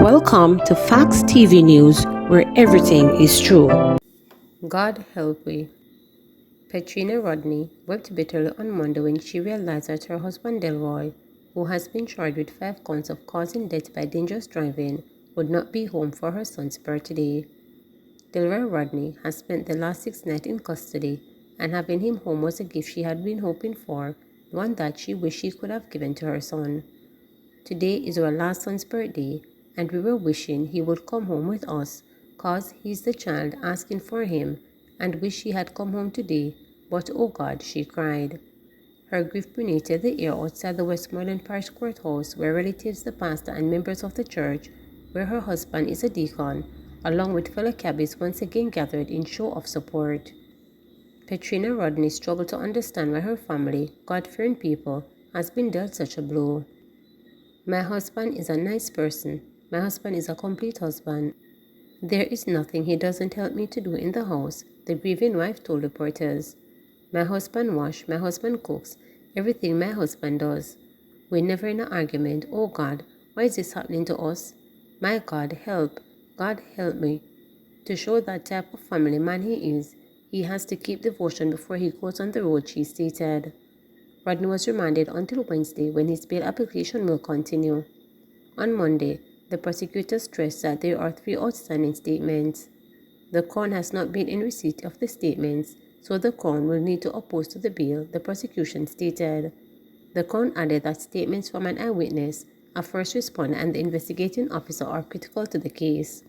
Welcome to Facts TV News, where everything is true. God help we. Petrina Rodney wept bitterly on Monday when she realized that her husband Delroy, who has been charged with 5 counts of causing death by dangerous driving, would not be home for her son's birthday. Delroy Rodney has spent the last 6 nights in custody, and having him home was a gift she had been hoping for, one that she wished she could have given to her son. Today is our last son's birthday, and we were wishing he would come home with us, 'cause he's the child asking for him, and wish he had come home today, but oh God, she cried. Her grief permeated the air outside the Westmoreland Parish Courthouse, where relatives, the pastor, and members of the church, where her husband is a deacon, along with fellow cabbies once again gathered in show of support. Petrina Rodney struggled to understand why her family, God-fearing people, has been dealt such a blow. My husband is a nice person. My husband is a complete husband. There is nothing he doesn't help me to do in the house, the grieving wife told reporters. My husband washes, my husband cooks, everything my husband does. We're never in an argument. Oh God, why is this happening to us? My God, help. God, help me. To show that type of family man he is, he has to keep devotion before he goes on the road, she stated. Rodney was remanded until Wednesday, when his bail application will continue. On Monday, the prosecutor stressed that there are 3 outstanding statements. The Crown has not been in receipt of the statements, so the Crown will need to oppose to the bail, the prosecution stated. The Crown added that statements from an eyewitness, a first responder, and the investigating officer are critical to the case.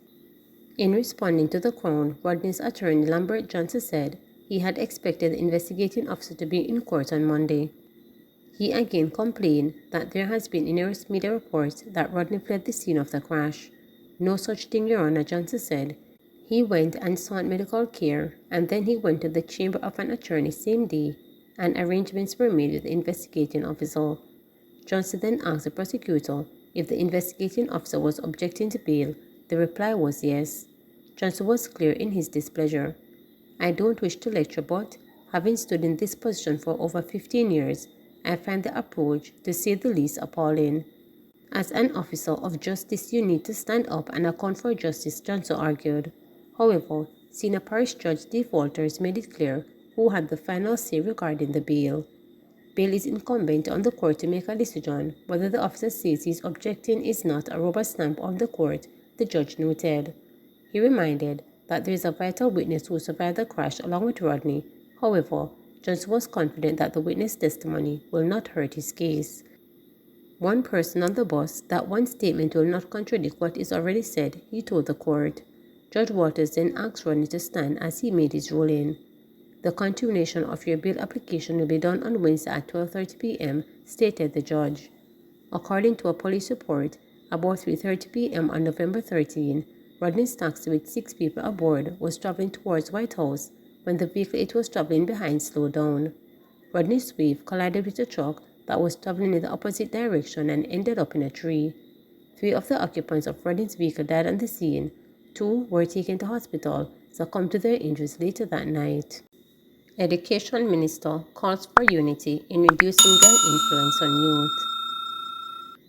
In responding to the Crown, Rodney's attorney Lambert Johnson said he had expected the investigating officer to be in court on Monday. He again complained that there has been numerous media reports that Rodney fled the scene of the crash. No such thing, Your Honor, Johnson said. He went and sought medical care, and then he went to the chamber of an attorney same day, and arrangements were made with the investigating officer. Johnson then asked the prosecutor if the investigating officer was objecting to bail. The reply was yes. Johnson was clear in his displeasure. I don't wish to lecture, but having stood in this position for over 15 years, I find the approach, to say the least, appalling. As an officer of justice, you need to stand up and account for justice, Johnson argued. However, Senior Parish Judge Dave Walters made it clear who had the final say regarding the bail. Bail is incumbent on the court to make a decision. Whether the officer says he's objecting is not a rubber stamp on the court, the judge noted. He reminded that there is a vital witness who survived the crash along with Rodney. However, Johnson was confident that the witness testimony will not hurt his case. One person on the bus, that one statement will not contradict what is already said, he told the court. Judge Walters then asked Rodney to stand as he made his ruling. The continuation of your bail application will be done on Wednesday at 12:30 p.m., stated the judge. According to a police report, about 3:30 p.m. on November 13, Rodney's taxi with 6 people aboard was traveling towards White House when the vehicle it was traveling behind slowed down. Rodney's Swift collided with a truck that was traveling in the opposite direction and ended up in a tree. 3 of the occupants of Rodney's vehicle died on the scene. 2 were taken to hospital, succumbed to their injuries later that night. Education Minister calls for unity in reducing gang influence on youth.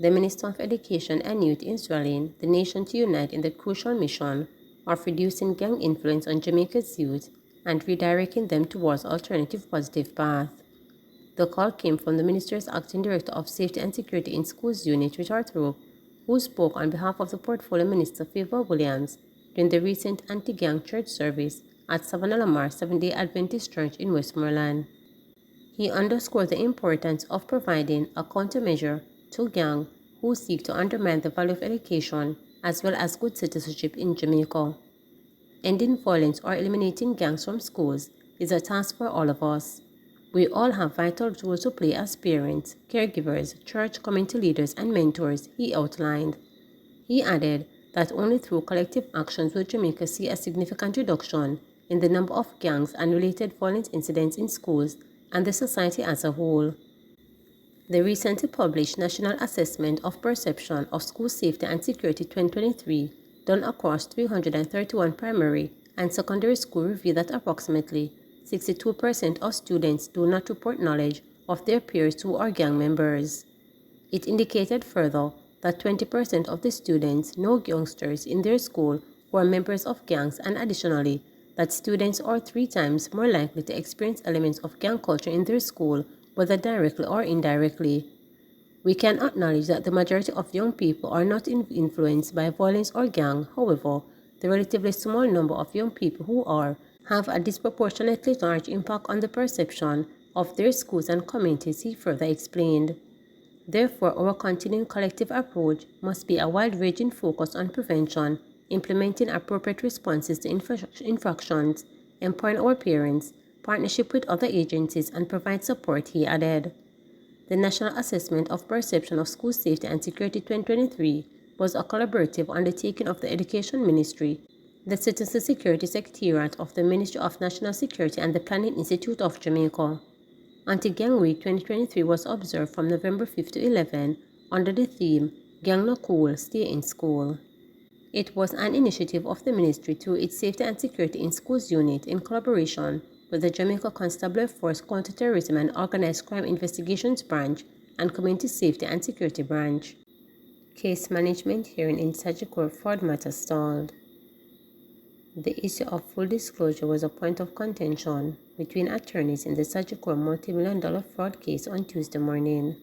The Minister of Education and Youth is rallying the nation to unite in the crucial mission of reducing gang influence on Jamaica's youth and redirecting them towards alternative positive path. The call came from the Minister's Acting Director of Safety and Security in Schools Unit, Richard Thorpe, who spoke on behalf of the Portfolio Minister Favor Williams during the recent anti-gang church service at Savannah Lamar Seventh-day Adventist Church in Westmoreland. He underscored the importance of providing a countermeasure to gangs who seek to undermine the value of education as well as good citizenship in Jamaica. Ending violence or eliminating gangs from schools is a task for all of us. We all have vital roles to play as parents, caregivers, church community leaders, and mentors, he outlined. He added that only through collective actions will Jamaica see a significant reduction in the number of gangs and related violent incidents in schools and the society as a whole. The recently published National Assessment of Perception of School Safety and Security 2023, done across 331 primary and secondary schools, revealed that approximately 62% of students do not report knowledge of their peers who are gang members. It indicated further that 20% of the students know youngsters in their school who are members of gangs, and additionally, that students are 3 times more likely to experience elements of gang culture in their school, whether directly or indirectly. We can acknowledge that the majority of young people are not influenced by violence or gang. However, the relatively small number of young people who are have a disproportionately large impact on the perception of their schools and communities, he further explained. Therefore, our continuing collective approach must be a wide-ranging focus on prevention, implementing appropriate responses to infractions, empowering our parents, partnership with other agencies, and provide support, he added. The National Assessment of Perception of School Safety and Security 2023 was a collaborative undertaking of the Education Ministry, the Citizen Security Secretariat of the Ministry of National Security, and the Planning Institute of Jamaica. Anti-Gang Week 2023 was observed from November 5 to 11 under the theme Gang No Cool, Stay in School. It was an initiative of the ministry through its Safety and Security in Schools unit in collaboration with the Jamaica Constabulary Force Counterterrorism and Organized Crime Investigations Branch and Community Safety and Security Branch. Case management hearing in Sagicor fraud matter stalled. The issue of full disclosure was a point of contention between attorneys in the Sagicor multi-million-dollar fraud case on Tuesday morning.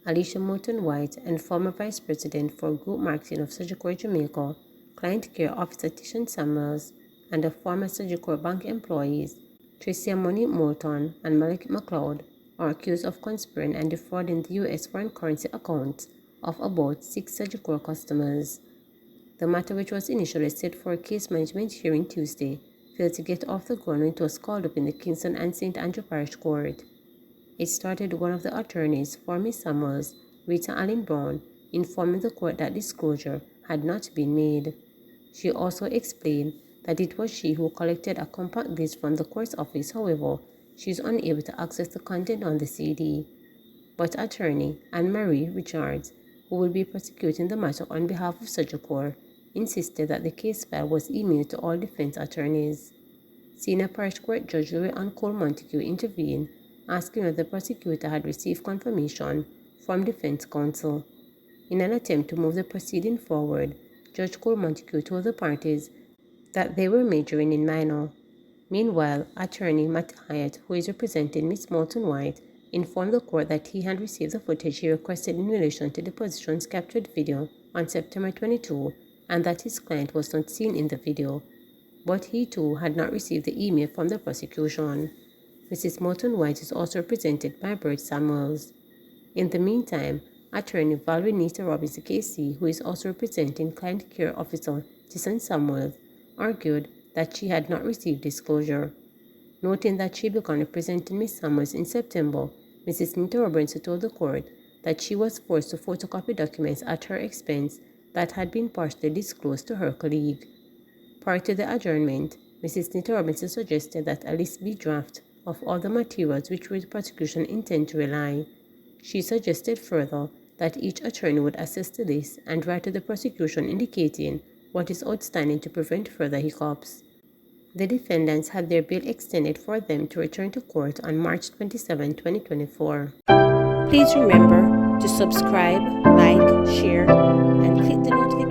Alicia Moulton White and former Vice President for Group Marketing of Sagicor Jamaica, Client Care Officer Tishan Samuels, and the former Sagicor Bank employees, Tricia Monique Moulton and Malik McLeod, are accused of conspiring and defrauding the U.S. foreign currency accounts of about 6 Sagicor customers. The matter, which was initially set for a case management hearing Tuesday, failed to get off the ground when it was called up in the Kingston and St. Andrew Parish Court. It started one of the attorneys for Ms. Samuels, Rita Allen Brown, informing the court that disclosure had not been made. She also explained that it was she who collected a compact disc from the court's office. However, she is unable to access the content on the CD. But attorney Anne-Marie Richards, who will be prosecuting the matter on behalf of Sagicor, insisted that the case file was emailed to all defense attorneys. Senior Parish Court Judge Louis Ann Cole Montague intervened, asking whether the prosecutor had received confirmation from defense counsel. In an attempt to move the proceeding forward, Judge Cole Montague told the parties that they were majoring in minor. Meanwhile, attorney Matt Hyatt, who is representing Ms. Moulton White, informed the court that he had received the footage he requested in relation to the positions captured video on September 22 and that his client was not seen in the video, but he too had not received the email from the prosecution. Mrs. Moulton White is also represented by Bert Samuels. In the meantime, attorney Valerie Nita Robbins KC, who is also representing Client Care Officer Tishan Samuels, argued that she had not received disclosure. Noting that she began representing Ms. Samuels in September, Mrs. Nita Robbins told the court that she was forced to photocopy documents at her expense that had been partially disclosed to her colleague. Prior to the adjournment, Mrs. Nita Robinson suggested that a list be drafted of all the materials which the prosecution intend to rely. She suggested further that each attorney would assess the list and write to the prosecution indicating what is outstanding to prevent further hiccups. The defendants had their bail extended for them to return to court on March 27, 2024. Please remember to subscribe, like, share, and click the notification